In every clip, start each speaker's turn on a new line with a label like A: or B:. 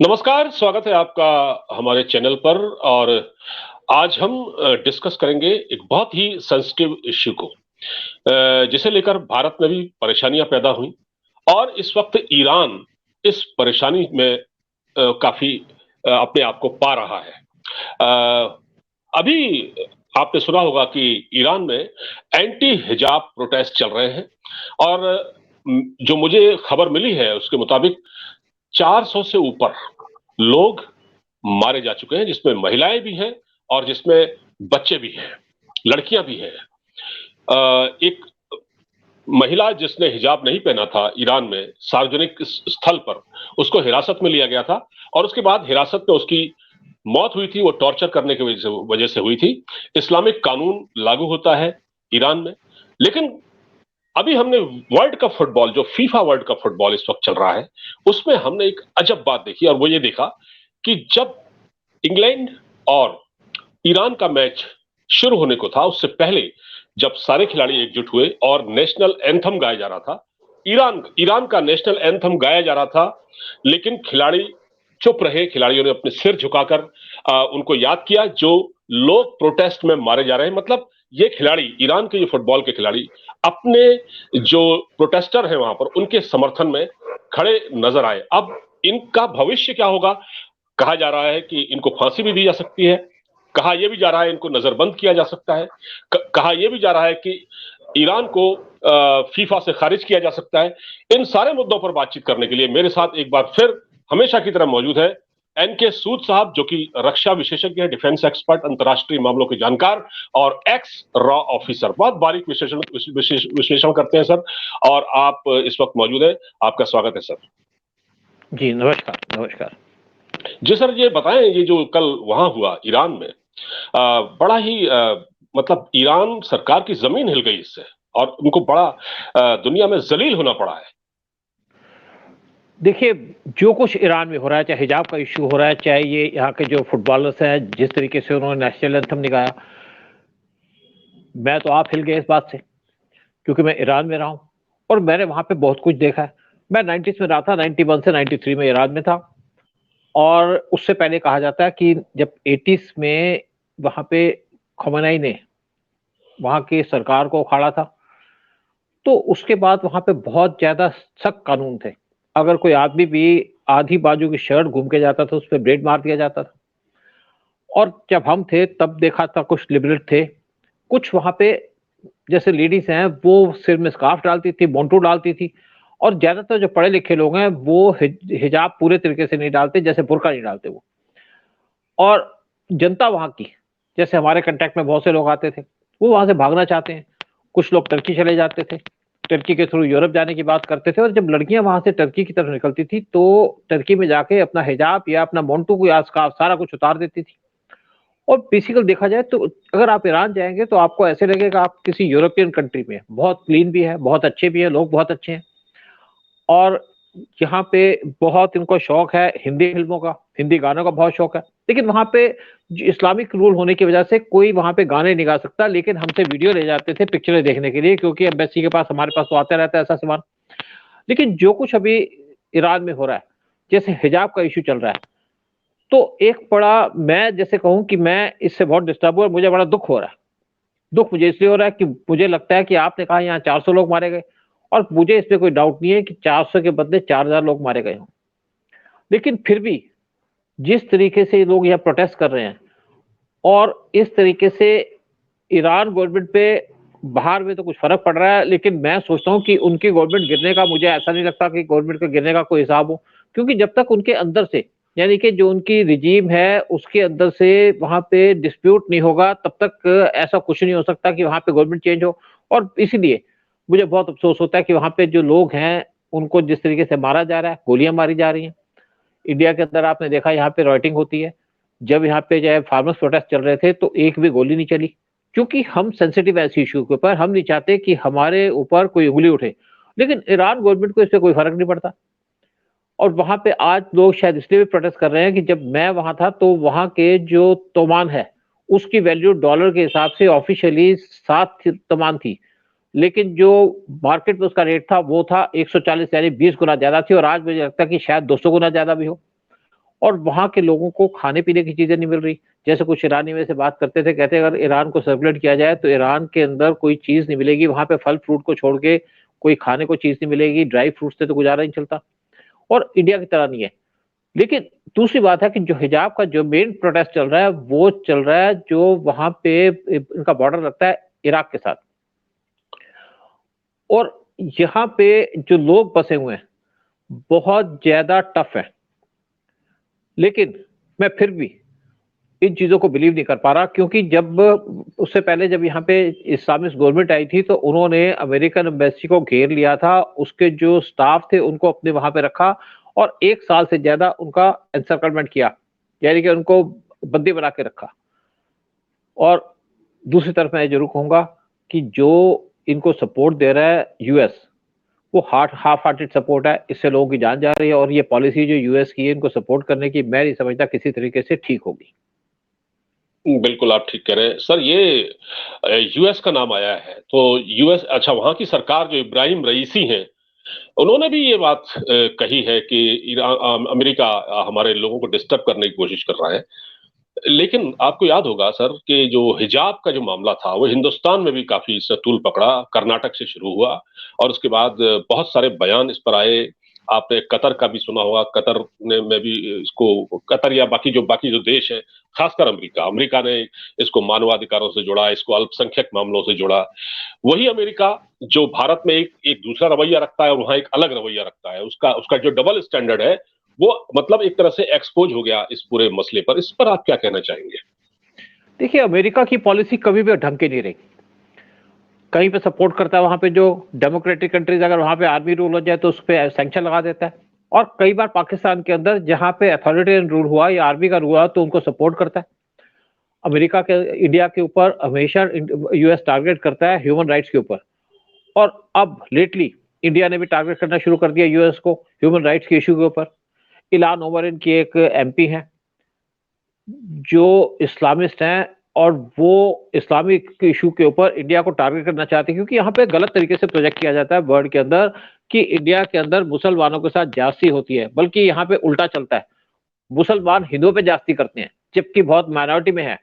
A: नमस्कार, स्वागत है आपका हमारे चैनल पर। और आज हम डिस्कस करेंगे एक बहुत ही सेंसिटिव इश्यू को, जिसे लेकर भारत में भी परेशानियां पैदा हुई और इस वक्त ईरान इस परेशानी में काफी अपने आप को पा रहा है। अ, अभी आपने सुना होगा कि ईरान में एंटी हिजाब प्रोटेस्ट चल रहे हैं और जो मुझे खबर मिली है उसके मुताबिक 400 से ऊपर लोग मारे जा चुके हैं, जिसमें महिलाएं भी हैं और जिसमें बच्चे भी हैं, लड़कियां भी हैं। एक महिला जिसने हिजाब नहीं पहना था ईरान में सार्वजनिक स्थल पर, उसको हिरासत में लिया गया था और उसके बाद हिरासत में उसकी मौत हुई थी। वो टॉर्चर करने की वजह से हुई थी। इस्लामिक कानून लागू होता है ईरान में। लेकिन अभी हमने वर्ल्ड कप फुटबॉल, जो फीफा वर्ल्ड कप फुटबॉल इस वक्त चल रहा है, उसमें हमने एक अजब बात देखी और वो ये देखा कि जब इंग्लैंड और ईरान का मैच शुरू होने को था, उससे पहले जब सारे खिलाड़ी एकजुट हुए और नेशनल एंथम गाया जा रहा था, ईरान ईरान का नेशनल एंथम गाया जा रहा था, लेकिन खिलाड़ी चुप रहे। खिलाड़ियों ने अपने सिर झुकाकर उनको याद किया जो लोग प्रोटेस्ट में मारे जा रहे हैं। मतलब ये खिलाड़ी, ईरान के ये फुटबॉल के खिलाड़ी, अपने जो प्रोटेस्टर हैं वहां पर, उनके समर्थन में खड़े नजर आए। अब इनका भविष्य क्या होगा? कहा जा रहा है कि इनको फांसी भी दी जा सकती है, कहा यह भी जा रहा है इनको नजरबंद किया जा सकता है, कहा यह भी जा रहा है कि ईरान को फीफा से खारिज किया जा सकता है। इन सारे मुद्दों पर बातचीत करने के लिए मेरे साथ एक बार फिर हमेशा की तरह मौजूद है एनके सूद साहब, जो कि रक्षा विशेषज्ञ है, डिफेंस एक्सपर्ट, अंतर्राष्ट्रीय मामलों के जानकार और एक्स रॉ ऑफिसर। बहुत बारीक विश्लेषण करते हैं सर, और आप इस वक्त मौजूद है। आपका स्वागत है सर।
B: जी नमस्कार। नमस्कार
A: जी सर, ये बताएं, ये जो कल वहां हुआ ईरान में, बड़ा ही मतलब ईरान सरकार की जमीन हिल गई इससे और उनको बड़ा दुनिया में जलील होना पड़ा है।
B: देखिए, जो कुछ ईरान में हो रहा है, चाहे हिजाब का इश्यू हो रहा है, चाहे ये यहाँ के जो फुटबॉलर्स हैं जिस तरीके से उन्होंने नेशनल एंथम निकाला, मैं तो आप हिल गए इस बात से, क्योंकि मैं ईरान में रहा हूँ और मैंने वहाँ पे बहुत कुछ देखा है। मैं 90s में रहा था, 91 से 93 में ईरान में था। और उससे पहले कहा जाता है कि जब 80s में वहाँ पे खमेनी ने वहाँ की सरकार को उखाड़ा था, तो उसके बाद वहाँ पे बहुत ज्यादा सख्त कानून थे। अगर कोई आदमी भी आधी बाजू की शर्ट घूम के जाता था, उस पर ब्लेड मार दिया जाता था। और जब हम थे तब देखा था कुछ लिबरल थे, कुछ वहाँ पे जैसे लेडीज हैं वो सिर में स्कार्फ डालती थी, मोंटू डालती थी। और ज्यादातर जो पढ़े लिखे लोग हैं वो हिजाब पूरे तरीके से नहीं डालते, जैसे बुर्का नहीं डालते वो। और जनता वहाँ की, जैसे हमारे कांटेक्ट में बहुत से लोग आते थे, वो वहां से भागना चाहते हैं। कुछ लोग टर्की चले जाते थे, टर्की के थ्रू यूरोप जाने की बात करते थे। और जब लड़कियां वहां से टर्की की तरफ निकलती थी तो टर्की में जाके अपना हिजाब या अपना मोंटू या स्कार्फ सारा कुछ उतार देती थी। और बेसिकली देखा जाए तो अगर आप ईरान जाएंगे तो आपको ऐसे लगेगा आप किसी यूरोपियन कंट्री में हैं। बहुत क्लीन भी है, बहुत अच्छे भी है, लोग बहुत अच्छे हैं। और यहाँ पे बहुत इनको शौक है हिंदी फिल्मों का, हिंदी गानों का बहुत शौक है। लेकिन वहाँ पे इस्लामिक रूल होने की वजह से कोई वहाँ पे गाने नहीं गा सकता, लेकिन हमसे वीडियो ले जाते थे पिक्चरें देखने के लिए, क्योंकि एम्बेसी के पास हमारे पास तो आता रहता है ऐसा सामान। लेकिन जो कुछ अभी ईरान में हो रहा है, जैसे हिजाब का इश्यू चल रहा है, तो एक बड़ा, मैं जैसे कहूँ कि मैं इससे बहुत डिस्टर्ब हुआ, मुझे बड़ा दुख हो रहा है। दुख मुझे इसलिए हो रहा है कि मुझे लगता है कि आपने कहा यहाँ 400 लोग मारे गए, और मुझे इसमें कोई डाउट नहीं है कि 400 के बदले 4000 लोग मारे गए हों। लेकिन फिर भी जिस तरीके से लोग यहाँ प्रोटेस्ट कर रहे हैं और इस तरीके से ईरान गवर्नमेंट पे बाहर में तो कुछ फर्क पड़ रहा है, लेकिन मैं सोचता हूँ कि उनकी गवर्नमेंट गिरने का, मुझे ऐसा नहीं लगता कि गवर्नमेंट का गिरने का कोई हिसाब हो। क्योंकि जब तक उनके अंदर से, यानी कि जो उनकी रिजीम है उसके अंदर से वहां पे डिस्प्यूट नहीं होगा, तब तक ऐसा कुछ नहीं हो सकता कि वहां पे गवर्नमेंट चेंज हो। और इसीलिए मुझे बहुत अफसोस होता है कि वहां पे जो लोग हैं उनको जिस तरीके से मारा जा रहा है, गोलियां मारी जा रही हैं। इंडिया के अंदर आपने देखा यहाँ पे राइटिंग होती है। जब यहाँ पे जो फार्मर्स प्रोटेस्ट चल रहे थे तो एक भी गोली नहीं चली, क्योंकि हम सेंसिटिव ऐसे इशू के ऊपर हम नहीं चाहते कि हमारे ऊपर कोई उंगली उठे। लेकिन ईरान गवर्नमेंट को इससे कोई फर्क नहीं पड़ता। और वहां पे आज लोग शायद इसलिए भी प्रोटेस्ट कर रहे हैं कि जब मैं वहां था तो वहां के जो तोमान है उसकी वैल्यू डॉलर के हिसाब से ऑफिशियली 7 तोमान थी, लेकिन जो मार्केट में उसका रेट था वो था 140, यानी 20 गुना ज्यादा थी। और आज मुझे लगता है कि शायद 200 गुना ज्यादा भी हो। और वहां के लोगों को खाने पीने की चीजें नहीं मिल रही। जैसे कुछ ईरानी में से बात करते थे, कहते अगर ईरान को सर्कुलेट किया जाए तो ईरान के अंदर कोई चीज नहीं मिलेगी, वहां पे फल फ्रूट को छोड़ के कोई खाने को चीज नहीं मिलेगी, ड्राई फ्रूट से तो गुजारा नहीं चलता। और इंडिया की तरह नहीं है। लेकिन दूसरी बात है कि जो हिजाब का जो मेन प्रोटेस्ट चल रहा है वो चल रहा है जो वहां पे इनका बॉर्डर लगता है इराक के साथ, और यहाँ पे जो लोग बसे हुए हैं बहुत ज्यादा टफ है। लेकिन मैं फिर भी इन चीजों को बिलीव नहीं कर पा रहा, क्योंकि जब उससे पहले जब यहाँ पे इस्लामिस्ट गवर्नमेंट आई थी तो उन्होंने अमेरिकन एम्बेसी को घेर लिया था, उसके जो स्टाफ थे उनको अपने वहां पे रखा और 1 साल से ज्यादा उनका एनसर्कलमेंट किया, यानी कि उनको बंदी बना के रखा। और दूसरी तरफ मैं जरूर कहूंगा कि जो इनको सपोर्ट दे रहा है यूएस, वो हाफ हार्टेड सपोर्ट है, इससे लोगों की जान जा रही है। और ये पॉलिसी जो यूएस की है इनको सपोर्ट करने की, मैं नहीं समझता किसी तरीके से ठीक होगी।
A: बिल्कुल आप ठीक कह रहे हैं सर। ये यूएस का नाम आया है तो यूएस, अच्छा, वहां की सरकार जो इब्राहिम रईसी हैं, उन्होंने भी ये बात कही है कि अमेरिका हमारे लोगों को डिस्टर्ब करने की कोशिश कर रहा है। लेकिन आपको याद होगा सर कि जो हिजाब का जो मामला था वो हिंदुस्तान में भी काफी इसने तूल पकड़ा। कर्नाटक से शुरू हुआ और उसके बाद बहुत सारे बयान इस पर आए। आपने कतर का भी सुना होगा, कतर ने में भी इसको, कतर या बाकी जो देश है, खासकर अमेरिका अमेरिका ने इसको मानवाधिकारों से जोड़ा, इसको अल्पसंख्यक मामलों से जोड़ा। वही अमेरिका जो भारत में एक एक दूसरा रवैया रखता है और वहां एक अलग रवैया रखता है, उसका उसका जो डबल स्टैंडर्ड है वो मतलब एक तरह से एक्सपोज हो गया इस पूरे मसले पर। इस पर आप क्या कहना चाहेंगे?
B: देखिए, अमेरिका की पॉलिसी कभी भी ढंग की नहीं रही। कहीं पे सपोर्ट करता है, वहां पे जो डेमोक्रेटिक कंट्रीज, अगर वहां पे आर्मी रूल हो जाए तो उस पर सैंक्शन लगा देता है। और कई बार पाकिस्तान के अंदर जहां पे अथॉरिटेरियन रूल हुआ या आर्मी का रूल हुआ तो उनको सपोर्ट करता है। अमेरिका के इंडिया के ऊपर हमेशा यूएस टारगेट करता है ह्यूमन राइट्स के ऊपर, और अब लेटली इंडिया ने भी टारगेट करना शुरू कर दिया यूएस को ह्यूमन राइट्स के इशू के ऊपर। इलान ओमर इनकी एक एमपी हैं जो इस्लामिस्ट हैं, और वो इस्लामिक इशू के ऊपर इंडिया को टारगेट करना चाहते हैं, क्योंकि यहाँ पे गलत तरीके से प्रोजेक्ट किया जाता है वर्ल्ड के अंदर कि इंडिया के अंदर मुसलमानों के साथ जास्ती होती है, बल्कि यहाँ पे उल्टा चलता है, मुसलमान हिंदुओं पे जास्ती करते हैं, जबकि बहुत माइनॉरिटी में है।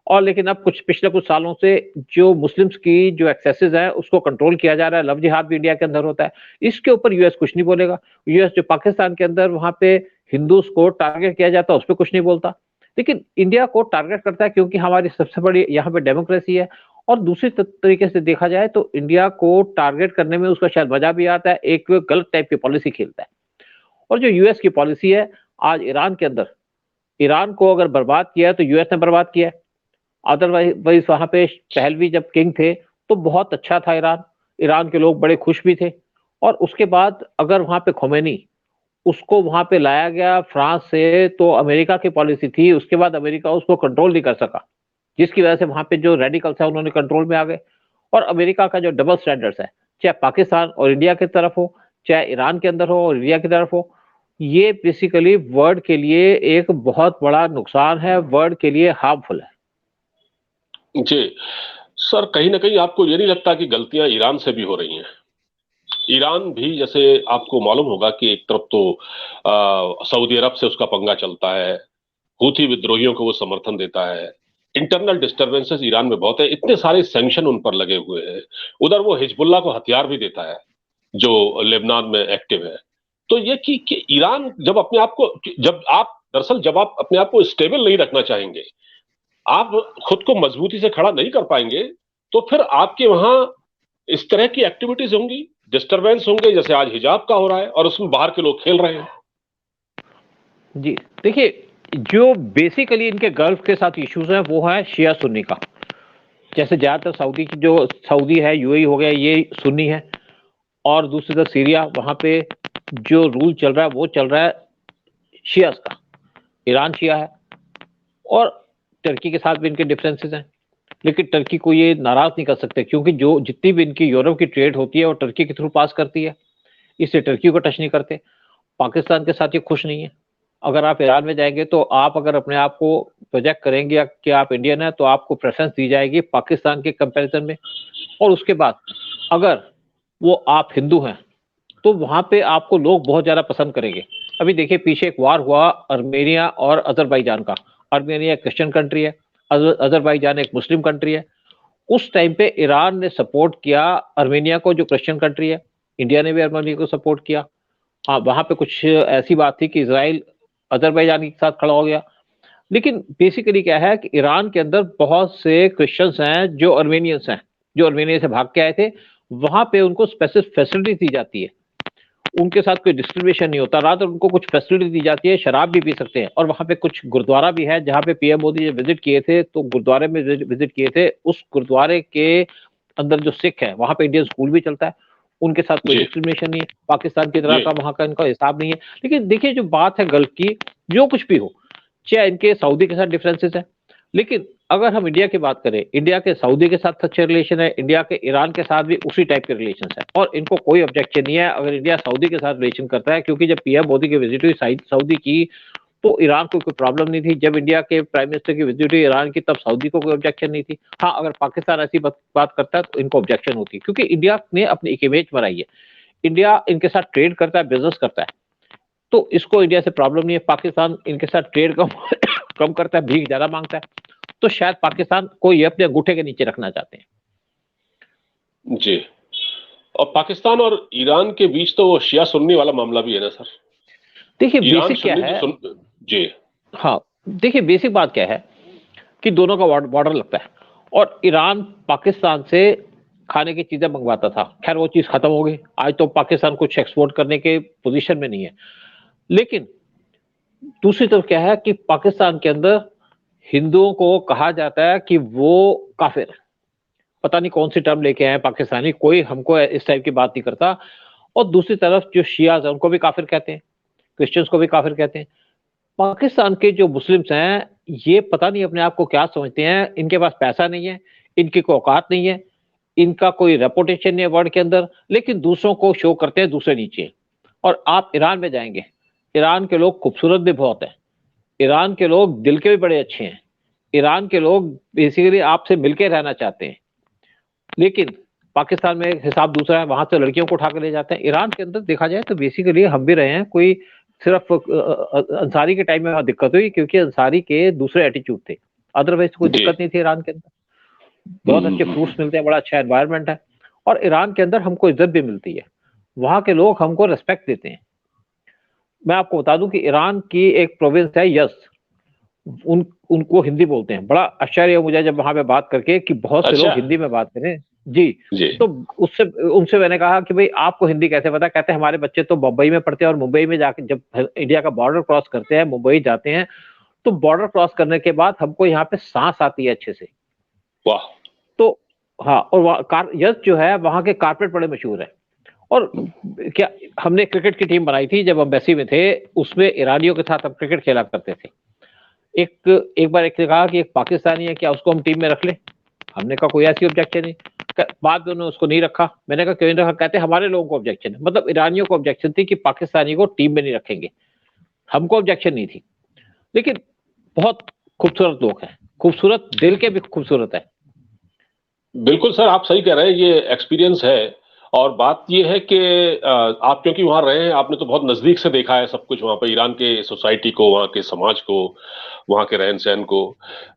B: और लेकिन अब पिछले कुछ सालों से जो मुस्लिम्स की जो एक्सेसेस है उसको कंट्रोल किया जा रहा है। लव जिहाद भी इंडिया के अंदर होता है, इसके ऊपर यूएस कुछ नहीं बोलेगा। यूएस जो पाकिस्तान के अंदर वहां पे हिंदूज को टारगेट किया जाता है उस पर कुछ नहीं बोलता, लेकिन इंडिया को टारगेट करता है क्योंकि हमारी सबसे बड़ी यहाँ पे डेमोक्रेसी है। और दूसरी तरीके से देखा जाए तो इंडिया को टारगेट करने में उसका शायद मजा भी आता है, एक गलत टाइप की पॉलिसी खेलता है। और जो यूएस की पॉलिसी है आज ईरान के अंदर, ईरान को अगर बर्बाद किया है तो यूएस ने बर्बाद किया है। अदरवाइज वहां पे पहलवी जब किंग थे तो बहुत अच्छा था ईरान, ईरान के लोग बड़े खुश भी थे। और उसके बाद अगर वहां पे खोमेनी, उसको वहां पे लाया गया फ्रांस से, तो अमेरिका की पॉलिसी थी, उसके बाद अमेरिका उसको कंट्रोल नहीं कर सका, जिसकी वजह से वहां पे जो रेडिकल्स है उन्होंने कंट्रोल में आ गए। और अमेरिका का जो डबल स्टैंडर्ड्स है, चाहे पाकिस्तान और इंडिया की तरफ हो, चाहे ईरान के अंदर हो और इंडिया की तरफ हो, ये बेसिकली वर्ल्ड के लिए एक बहुत बड़ा नुकसान है, वर्ल्ड के लिए हार्मफुल है।
A: जी सर, कहीं ना कहीं आपको ये नहीं लगता कि गलतियां ईरान से भी हो रही हैं? ईरान भी, जैसे आपको मालूम होगा कि एक तरफ तो सऊदी अरब से उसका पंगा चलता है, हूथी विद्रोहियों को वो समर्थन देता है, इंटरनल डिस्टरबेंसेस ईरान में बहुत है, इतने सारे सैंक्शन उन पर लगे हुए हैं। उधर वो हिजबुल्लाह को हथियार भी देता है जो लेबनान में एक्टिव है। तो ये कि ईरान जब अपने आप को, जब आप दरअसल जब आप अपने आप को स्टेबल नहीं रखना चाहेंगे, आप खुद को मजबूती से खड़ा नहीं कर पाएंगे, तो फिर आपके वहां इस तरह की एक्टिविटीज होंगी, डिस्टरबेंस होंगे, जैसे आज हिजाब का हो रहा है और उसमें बाहर के लोग खेल रहे हैं।
B: जी देखिए, जो बेसिकली इनके गल्फ के साथ इश्यूज हैं वो है शिया सुन्नी का। जैसे ज्यादातर सऊदी की जो सऊदी है, यूएई हो गया, ये सुन्नी है। और दूसरी तरफ सीरिया, वहां पे जो रूल चल रहा है वो चल रहा है शियास का, ईरान शिया है। और टर्की के साथ भी इनके डिफरेंसेस हैं, लेकिन टर्की को ये नाराज नहीं कर सकते, क्योंकि जो जितनी भी इनकी यूरोप की ट्रेड होती है वो टर्की के थ्रू पास करती है, इसलिए टर्की को टच नहीं करते। पाकिस्तान के साथ ये खुश नहीं है। अगर आप ईरान में जाएंगे तो आप अगर अपने आप को प्रोजेक्ट करेंगे या कि आप इंडियन है तो आपको प्रेफरेंस दी जाएगी पाकिस्तान के कंपैरिजन में। और उसके बाद अगर वो आप हिंदू हैं तो वहां पे आपको लोग बहुत ज्यादा पसंद करेंगे। अभी देखिए पीछे एक वार हुआ अर्मेनिया और अजरबैजान का। अर्मेनिया एक क्रिश्चियन कंट्री है, अजरबैजान एक मुस्लिम कंट्री है। उस टाइम पे ईरान ने सपोर्ट किया अर्मेनिया को, जो क्रिश्चियन कंट्री है। इंडिया ने भी अर्मेनिया को सपोर्ट किया। हाँ, वहां पे कुछ ऐसी बात थी कि इजराइल अजरबैजान के साथ खड़ा हो गया। लेकिन बेसिकली क्या है कि ईरान के अंदर बहुत से क्रिश्चियंस हैं जो अर्मेनियंस हैं, जो अर्मेनिया से भाग के आए थे। वहां पे उनको स्पेसिफिक फैसिलिटी दी जाती है, उनके साथ कोई डिस्क्रिमिनेशन नहीं होता, रात उनको कुछ फैसिलिटी दी जाती है, शराब भी पी सकते हैं। और वहां पे कुछ गुरुद्वारा भी है, जहां पे पीएम मोदी जब विजिट किए थे तो गुरुद्वारे में विजिट किए थे, उस गुरुद्वारे के अंदर जो सिख है वहां पे इंडियन स्कूल भी चलता है। उनके साथ कोई
A: जी
B: डिस्क्रिमिनेशन नहीं है, पाकिस्तान की तरह
A: जी
B: का वहां का इनका हिसाब नहीं है। लेकिन देखिए जो बात है गल्फ की, जो कुछ भी हो, चाहे इनके सऊदी के साथ डिफरेंसेस है, लेकिन अगर हम इंडिया की बात करें, इंडिया के सऊदी के साथ अच्छे रिलेशन है, इंडिया के ईरान के साथ भी उसी टाइप के रिलेशन है, और इनको कोई ऑब्जेक्शन नहीं है अगर इंडिया सऊदी के साथ रिलेशन करता है। क्योंकि जब पीएम मोदी की विजिट हुई सऊदी की, तो ईरान को कोई प्रॉब्लम नहीं थी। जब इंडिया के प्राइम मिनिस्टर की विजिट हुई ईरान की, तब सऊदी को कोई ऑब्जेक्शन नहीं थी। हाँ, अगर पाकिस्तान ऐसी बात करता है तो इनको ऑब्जेक्शन होती है, क्योंकि इंडिया ने अपनी एक इमेज बनाई है। इंडिया इनके साथ ट्रेड करता है, बिजनेस करता है, तो इसको इंडिया से प्रॉब्लम नहीं है। पाकिस्तान इनके साथ ट्रेड कम कम करता है, भीख ज्यादा मांगता है, तो शायद पाकिस्तान को ये अपने अंगूठे के नीचे रखना चाहते हैं।
A: जी। और पाकिस्तान और ईरान के बीच तो वो शिया सुन्नी वाला मामला भी है ना सर?
B: देखिए
A: ईरान
B: बेसिक क्या
A: सुन्नी
B: है,
A: जी
B: हाँ, देखिए बेसिक बात क्या है कि दोनों का बॉर्डर लगता है, और ईरान पाकिस्तान से खाने की चीजें मंगवाता था। खैर वो चीज खत्म हो गई, आज तो पाकिस्तान कुछ एक्सपोर्ट करने के पोजीशन में नहीं है। लेकिन दूसरी तरफ क्या है कि पाकिस्तान के अंदर हिंदुओं को कहा जाता है कि वो काफिर है। पता नहीं कौन सी टर्म लेके आए पाकिस्तानी, कोई हमको इस टाइप की बात नहीं करता। और दूसरी तरफ जो शियाज है उनको भी काफिर कहते हैं, क्रिश्चियंस को भी काफिर कहते हैं। पाकिस्तान के जो मुस्लिम्स हैं, ये पता नहीं अपने आप को क्या समझते हैं, इनके पास पैसा नहीं है, इनकी कोई औकात नहीं है, इनका कोई रेपुटेशन नहीं है वर्ल्ड के अंदर, लेकिन दूसरों को शो करते हैं दूसरे नीचे। और आप ईरान में जाएंगे, ईरान के लोग खूबसूरत भी बहुत हैं, ईरान के लोग दिल के भी बड़े अच्छे हैं, ईरान के लोग बेसिकली आपसे मिलके रहना चाहते हैं। लेकिन पाकिस्तान में हिसाब दूसरा है, वहां से लड़कियों को उठा के ले जाते हैं। ईरान के अंदर देखा जाए तो बेसिकली हम भी रहे हैं, कोई सिर्फ अंसारी के टाइम में वहां दिक्कत हुई क्योंकि अंसारी के दूसरे एटीट्यूड थे, अदरवाइज कोई
A: जी
B: दिक्कत नहीं थी ईरान के अंदर। बहुत अच्छे फ्रूट्स मिलते हैं, बड़ा अच्छा एनवायरनमेंट है, और ईरान के अंदर हमको इज्जत भी मिलती है, वहां के लोग हमको रेस्पेक्ट देते हैं। मैं आपको बता दूं कि ईरान की एक प्रोविंस है यस, उनको हिंदी बोलते हैं। बड़ा आश्चर्य है मुझे जब वहां पे बात करके कि बहुत से लोग
A: अच्छा
B: हिंदी में बात करें। जी।
A: जी
B: तो उससे उनसे मैंने कहा कि भाई आपको हिंदी कैसे पता? कहते हैं हमारे बच्चे तो मुंबई में पढ़ते हैं, और मुंबई में जाके जब इंडिया का बॉर्डर क्रॉस करते हैं, मुंबई जाते हैं, तो बॉर्डर क्रॉस करने के बाद हमको यहाँ पे सांस आती है अच्छे से।
A: वाह
B: तो हाँ, और यस जो है वहां के कारपेट बड़े मशहूर है। और क्या, हमने क्रिकेट की टीम बनाई थी जब एम्बेसी में थे, उसमें ईरानियों के साथ हम क्रिकेट खेला करते थे। एक बार एक ने कहा कि एक पाकिस्तानी है, क्या उसको हम टीम में रख लें? हमने कहा कोई ऐसी ऑब्जेक्शन नहीं। बाद में उन्होंने उसको नहीं रखा। मैंने कहा क्यों नहीं रखा? कहते हमारे लोगों को ऑब्जेक्शन है, मतलब ईरानियों को ऑब्जेक्शन थी कि पाकिस्तानी को टीम में नहीं रखेंगे। हमको ऑब्जेक्शन नहीं थी। लेकिन बहुत खूबसूरत लोग हैं, खूबसूरत दिल के भी खूबसूरत है।
A: बिल्कुल सर, आप सही कह रहे हैं, ये एक्सपीरियंस है। और बात ये है कि आप क्योंकि वहां रहे हैं, आपने तो बहुत नजदीक से देखा है सब कुछ, वहां पर ईरान के सोसाइटी को, वहां के समाज को, वहां के रहन सहन को।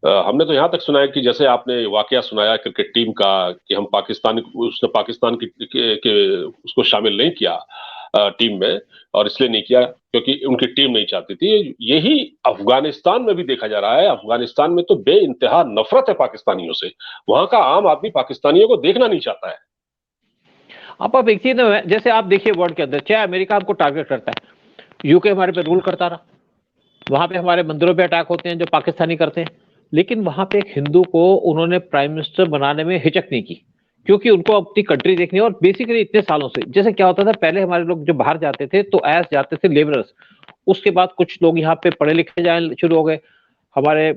A: हमने तो यहाँ तक सुना है कि जैसे आपने वाकया सुनाया क्रिकेट टीम का कि हम पाकिस्तान, उसने पाकिस्तान के उसको शामिल नहीं किया टीम में, और इसलिए नहीं किया क्योंकि उनकी टीम नहीं चाहती थी। यही अफगानिस्तान में भी देखा जा रहा है। अफगानिस्तान में तो बेइंतहा नफरत है पाकिस्तानियों से। वहां का आम आदमी पाकिस्तानियों को देखना नहीं चाहता है।
B: आप एक चीज ना, जैसे आप देखिए वर्ल्ड के अंदर, चाहे अमेरिका हमको टारगेट करता है, यूके हमारे पे रूल करता रहा, वहां पे हमारे मंदिरों पे अटैक होते हैं जो पाकिस्तानी करते हैं, लेकिन वहां पे एक हिंदू को उन्होंने प्राइम मिनिस्टर बनाने में हिचक नहीं की, क्योंकि उनको अपनी कंट्री देखनी है। और बेसिकली इतने सालों से जैसे क्या होता था, पहले हमारे लोग जो बाहर जाते थे तो ऐस जाते थे लेबरर्स, उसके बाद कुछ लोग यहाँ पे पढ़े लिखे जाने शुरू हो गए, हमारे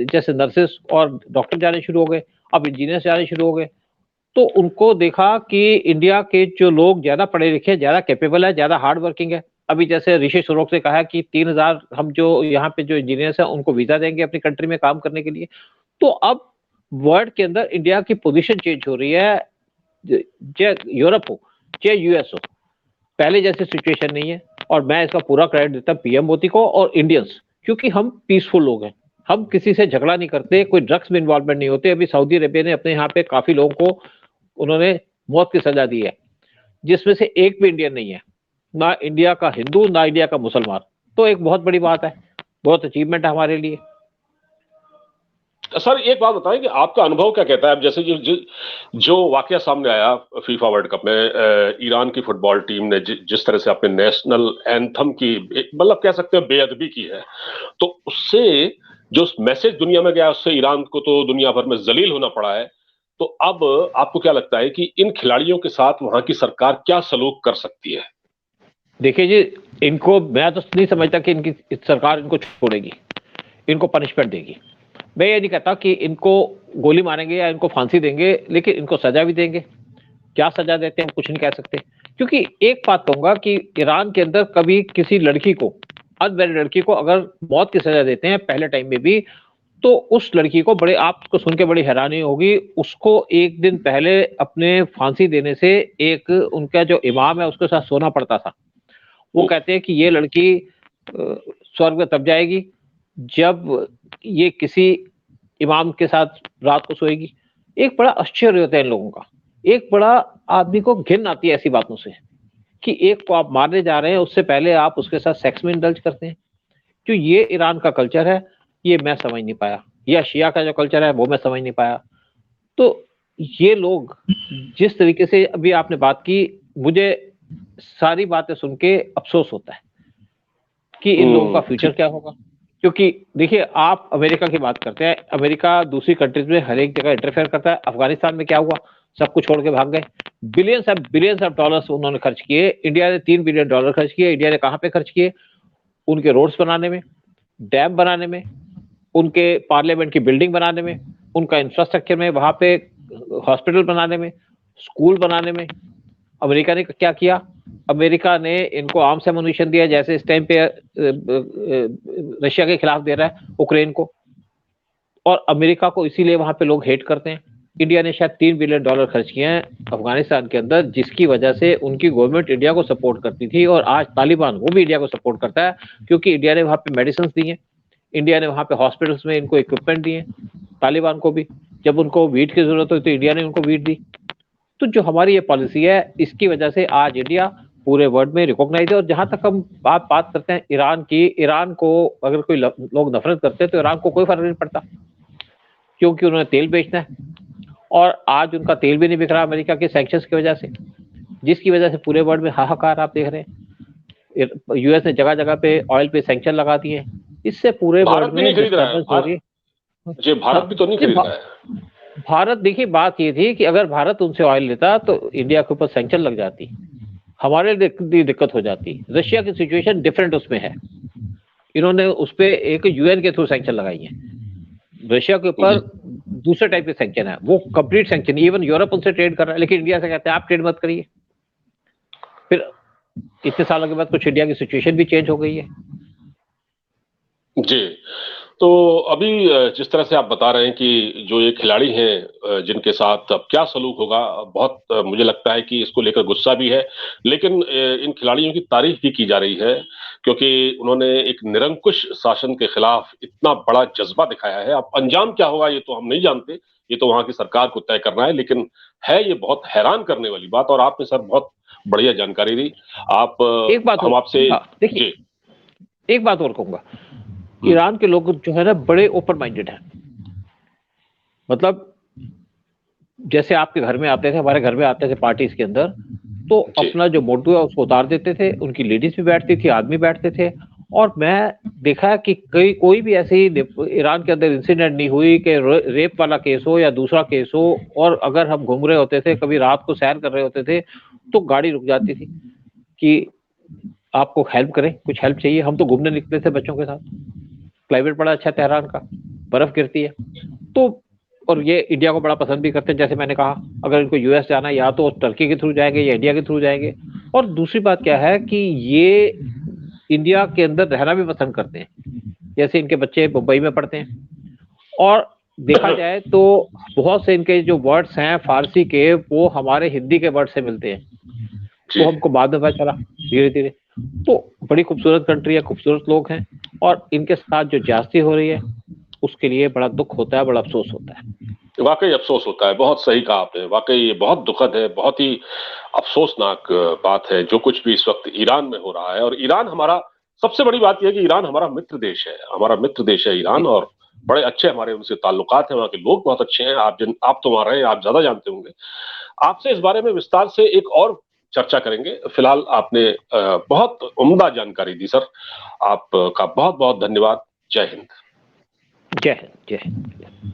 B: जैसे नर्सेस और डॉक्टर जाने शुरू हो गए, अब इंजीनियर्स जाने शुरू हो गए। तो उनको देखा कि इंडिया के जो लोग ज्यादा पढ़े लिखे, ज्यादा कैपेबल है, ज्यादा हार्ड वर्किंग है। अभी जैसे ऋषि सुनोक से कहा कि 3,000 हम जो यहाँ पे जो इंजीनियर्स हैं उनको वीजा देंगे अपनी कंट्री में काम करने के लिए। तो अब वर्ल्ड के अंदर इंडिया की पोजीशन चेंज हो रही है, चाहे यूरोप हो चाहे यूएस हो, पहले जैसी सिचुएशन नहीं है। और मैं इसका पूरा क्रेडिट देता पीएम मोदी को और इंडियंस, क्योंकि हम पीसफुल लोग हैं, हम किसी से झगड़ा नहीं करते, कोई ड्रग्स में इन्वॉल्वमेंट नहीं होते। अभी सऊदी अरेबिया ने अपने यहाँ पे काफी लोगों को उन्होंने मौत की सजा दी है, जिसमें से एक भी इंडियन नहीं है, ना इंडिया का हिंदू ना इंडिया का मुसलमान। तो एक बहुत बड़ी बात है, बहुत अचीवमेंट है हमारे लिए।
A: सर एक बात बताएं कि आपका अनुभव क्या कहता है। अब जैसे जो वाकया सामने आया फीफा वर्ल्ड कप में, ईरान की फुटबॉल टीम ने जिस तरह से अपने नेशनल एंथम की मतलब कह सकते हैं बेअदबी की है, तो उससे जो मैसेज दुनिया में गया उससे ईरान को तो दुनिया भर में जलील होना पड़ा है। तो अब आपको क्या लगता है कि इन खिलाड़ियों के साथ वहां की सरकार क्या सलूक कर सकती है?
B: देखिए जी, इनको मैं तो नहीं समझता कि इनकी सरकार इनको छोड़ेगी, इनको पनिशमेंट देगी। मैं ये नहीं कहता कि इनको गोली मारेंगे या इनको फांसी देंगे, लेकिन इनको सजा भी देंगे। क्या सजा देते हैं हम कुछ नहीं कह सकते, क्योंकि एक बात कहूंगा कि ईरान के अंदर कभी किसी लड़की को, अनमैरिड लड़की को अगर मौत की सजा देते हैं पहले टाइम में भी, तो उस लड़की को बड़े, आपको सुन के बड़ी हैरानी होगी, उसको एक दिन पहले अपने फांसी देने से एक उनका जो इमाम है उसके साथ सोना पड़ता था। वो कहते हैं कि ये लड़की स्वर्ग में तब जाएगी जब ये किसी इमाम के साथ रात को सोएगी। एक बड़ा आश्चर्य होता है इन लोगों का, एक बड़ा आदमी को घिन आती है ऐसी बातों से कि एक को आप मारने जा रहे हैं उससे पहले आप उसके साथ सेक्स में इंडल्ज करते हैं। जो ये ईरान का कल्चर है ये मैं समझ नहीं पाया, या शिया का जो कल्चर है वो मैं समझ नहीं पाया। तो ये लोग जिस तरीके से अभी आपने बात की, मुझे सारी बातें सुन के अफसोस होता है कि इन लोगों का फ्यूचर क्या होगा। क्योंकि देखिए, आप अमेरिका की बात करते हैं, अमेरिका दूसरी कंट्रीज में हर एक जगह इंटरफेयर करता है। अफगानिस्तान में क्या हुआ, सब कुछ छोड़ के भाग गए। बिलियंस ऑफ डॉलर्स उन्होंने खर्च किए। इंडिया ने $3 बिलियन खर्च किए। इंडिया ने कहां पे खर्च किए? उनके रोड्स बनाने में, डैम बनाने में, उनके पार्लियामेंट की बिल्डिंग बनाने में, उनका इंफ्रास्ट्रक्चर में, वहां पे हॉस्पिटल बनाने में, स्कूल बनाने में। अमेरिका ने क्या किया? अमेरिका ने इनको आर्म्स एमुनिशन दिया, जैसे इस टाइम पे रशिया के खिलाफ दे रहा है यूक्रेन को, और अमेरिका को इसीलिए वहां पे लोग हेट करते हैं। इंडिया ने शायद $3 बिलियन खर्च किए हैं अफगानिस्तान के अंदर, जिसकी वजह से उनकी गवर्नमेंट इंडिया को सपोर्ट करती थी, और आज तालिबान वो भी इंडिया को सपोर्ट करता है, क्योंकि इंडिया ने वहां पे मेडिसिन दी हैं, इंडिया ने वहां पे हॉस्पिटल्स में इनको इक्विपमेंट दिए। तालिबान को भी जब उनको वीट की जरूरत हुई तो इंडिया ने उनको वीट दी। तो जो हमारी ये पॉलिसी है, इसकी वजह से आज इंडिया पूरे वर्ल्ड में रिकॉग्नाइज है। और जहां तक हम बात करते हैं ईरान की, ईरान को अगर कोई लोग नफरत करते हैं तो ईरान को कोई फर्क नहीं पड़ता, क्योंकि उन्होंने तेल बेचना है, और आज उनका तेल भी नहीं बिक रहा अमेरिका के सैंक्शंस की वजह से, जिसकी वजह से पूरे वर्ल्ड में हाहाकार आप देख रहे हैं। यूएस ने जगह जगह पे ऑयल पे सैंक्शन लगा दिए हैं, इससे पूरे वर्ल्ड में डिस्टर्बेंस हो रही है।
A: जी, भारत भी तो नहीं खरीद रहा है।
B: भारत, देखिए बात ये थी कि अगर भारत उनसे ऑयल लेता तो इंडिया के ऊपर सैंक्शन लग जाती, हमारे लिए दिक्कत हो जाती। रशिया की सिचुएशन डिफरेंट उसमें है, इन्होंने उस पर एक यूएन के थ्रू सैंक्शन लगाई है। रशिया के ऊपर दूसरे टाइप के सैंक्शन है, वो कंप्लीट सैंक्शन, इवन यूरोप उनसे ट्रेड कर रहा है, लेकिन इंडिया से कहते हैं आप ट्रेड मत करिए। फिर इतने सालों के बाद कुछ इंडिया की सिचुएशन भी चेंज हो गई है।
A: जी, तो अभी जिस तरह से आप बता रहे हैं कि जो ये खिलाड़ी हैं जिनके साथ अब क्या सलूक होगा, बहुत मुझे लगता है कि इसको लेकर गुस्सा भी है, लेकिन इन खिलाड़ियों की तारीफ भी की जा रही है, क्योंकि उन्होंने एक निरंकुश शासन के खिलाफ इतना बड़ा जज्बा दिखाया है। अब अंजाम क्या होगा ये तो हम नहीं जानते, ये तो वहां की सरकार को तय करना है, लेकिन है ये बहुत हैरान करने वाली बात। और आपने सर बहुत बढ़िया जानकारी दी। आप
B: एक बात
A: हम आपसे
B: देखिए, एक बात और कहूंगा, ईरान के लोग जो है ना बड़े ओपन माइंडेड हैं। मतलब जैसे आपके घर में आते थे, हमारे घर में आते थे पार्टीज के अंदर, तो अपना जो मोटू है उसको उतार देते थे, उनकी लेडीज भी बैठती थी, आदमी बैठते थे। और मैं देखा कि कोई भी ऐसी ईरान के अंदर इंसिडेंट नहीं हुई कि रेप वाला केस हो या दूसरा केस हो। और अगर हम घूम रहे होते थे, कभी रात को सैर कर रहे होते थे, तो गाड़ी रुक जाती थी कि आपको हेल्प करें, कुछ हेल्प चाहिए। हम तो घूमने निकले थे बच्चों के साथ, क्लाइमेट बड़ा अच्छा है तेहरान का, बर्फ गिरती है। तो और ये इंडिया को बड़ा पसंद भी करते हैं। जैसे मैंने कहा, अगर इनको यूएस जाना है या तो टर्की के थ्रू जाएंगे या इंडिया के थ्रू जाएंगे। और दूसरी बात क्या है कि ये इंडिया के अंदर रहना भी पसंद करते हैं, जैसे इनके बच्चे मुंबई में पढ़ते हैं। और देखा जाए तो बहुत से इनके जो वर्ड्स हैं फारसी के, वो हमारे हिंदी के वर्ड से मिलते हैं, तो हमको बाद में पता चला धीरे धीरे। तो बड़ी खूबसूरत कंट्री है, खूबसूरत लोग हैं, और इनके साथ जो ज्यादती हो रही है उसके लिए बड़ा दुख होता है, बड़ा अफसोस होता है।
A: वाकई अफसोस होता है, बहुत सही कहा आपने। वाकई ये बहुत दुखद है, बहुत ही अफसोसनाक बात है जो कुछ भी इस वक्त ईरान में हो रहा है। और ईरान हमारा, सबसे बड़ी बात यह है कि ईरान हमारा मित्र देश है, हमारा मित्र देश है ईरान,
B: जी,
A: और बड़े अच्छे हमारे उनसे ताल्लुकात हैं, वहाँ के लोग बहुत अच्छे हैं। आप तो वहाँ रहे हैं, आप ज्यादा जानते होंगे। आपसे इस बारे में विस्तार से एक और चर्चा करेंगे। फिलहाल आपने बहुत उम्दा जानकारी दी सर, आपका बहुत बहुत धन्यवाद। जय हिंद।
B: जय हिंद, जय हिंद।